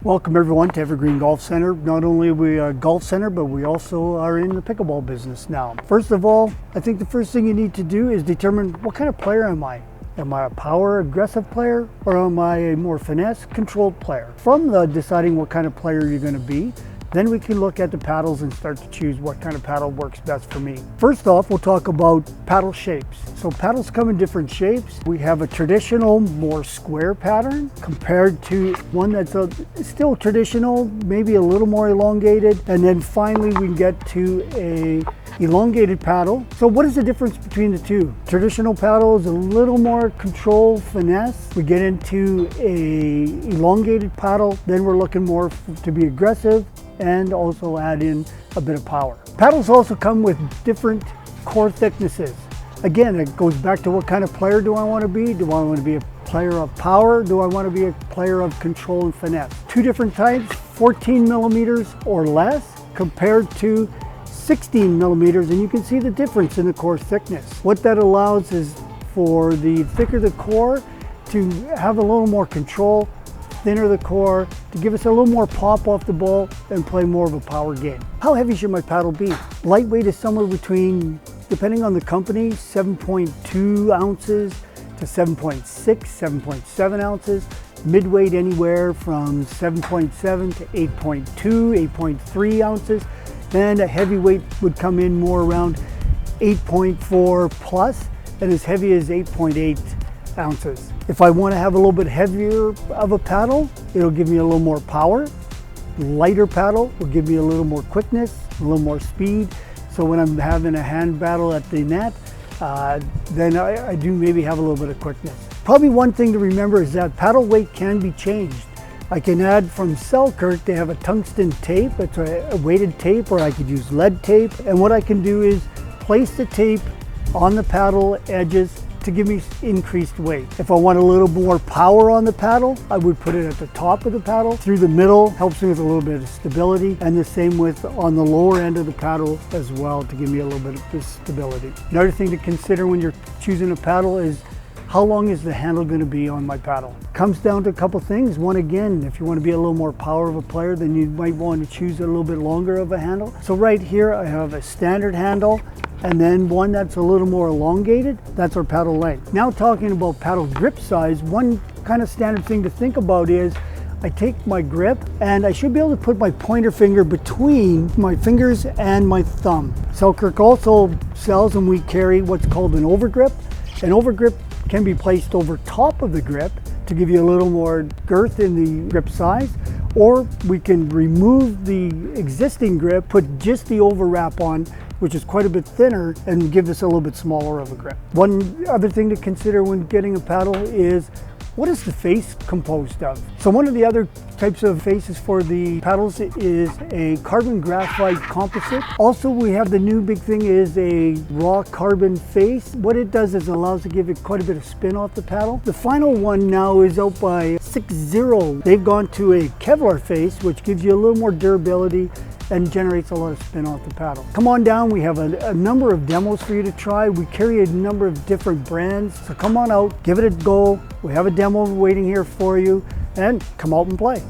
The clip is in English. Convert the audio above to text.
Welcome everyone to Evergreen Golf Center. Not only are we a golf center, but we also are in the pickleball business now. First of all, I think the first thing you need to do is determine what kind of player am I? Am I a power aggressive player or am I a more finesse controlled player? From deciding what kind of player you're going to be, then we can look at the paddles and start to choose what kind of paddle works best for me. First off, we'll talk about paddle shapes. So paddles come in different shapes. We have a traditional, more square pattern compared to one that's still traditional, maybe a little more elongated. And then finally we get to a elongated paddle. So what is the difference between the two? Traditional paddle is a little more control, finesse. We get into a elongated paddle, then we're looking more to be aggressive and also add in a bit of power. Paddles also come with different core thicknesses. Again, it goes back to what kind of player do I want to be? Do I want to be a player of power? Do I want to be a player of control and finesse? Two different types, 14 millimeters or less compared to 16 millimeters, and you can see the difference in the core thickness. What that allows is for the thicker the core to have a little more control, thinner the core to give us a little more pop off the ball and play more of a power game. How heavy should my paddle be? Lightweight is somewhere between, depending on the company, 7.2 ounces to 7.6, 7.7 ounces. Midweight anywhere from 7.7 to 8.2, 8.3 ounces. And a heavyweight would come in more around 8.4 plus and as heavy as 8.8 ounces. If I want to have a little bit heavier of a paddle, it'll give me a little more power. Lighter paddle will give me a little more quickness, a little more speed. So when I'm having a hand battle at the net, then I do maybe have a little bit of quickness. Probably one thing to remember is that paddle weight can be changed. I can add from Selkirk, they have a tungsten tape. It's a weighted tape, or I could use lead tape. And what I can do is place the tape on the paddle edges to give me increased weight. If I want a little more power on the paddle, I would put it at the top of the paddle. Through the middle helps me with a little bit of stability, and the same with on the lower end of the paddle as well to give me a little bit of stability. Another thing to consider when you're choosing a paddle is how long is the handle going to be on my paddle? Comes down to a couple things. One, again, if you want to be a little more power of a player, then you might want to choose a little bit longer of a handle. So right here I have a standard handle, and then one that's a little more elongated. That's our paddle length. Now talking about paddle grip size, one kind of standard thing to think about is I take my grip and I should be able to put my pointer finger between my fingers and my thumb. Selkirk also sells, and we carry what's called an overgrip. An overgrip can be placed over top of the grip to give you a little more girth in the grip size, or we can remove the existing grip, put just the overwrap on, which is quite a bit thinner, and give us a little bit smaller of a grip. One other thing to consider when getting a paddle is what is the face composed of? So one of the other types of faces for the paddles is a carbon graphite composite. Also, we have the new big thing is a raw carbon face. What it does is allows to give it quite a bit of spin off the paddle. The final one now is out by 6-0. They've gone to a Kevlar face, which gives you a little more durability and generates a lot of spin off the paddle. Come on down, we have a number of demos for you to try. We carry a number of different brands, so come on out, give it a go. We have a demo waiting here for you, and come out and play.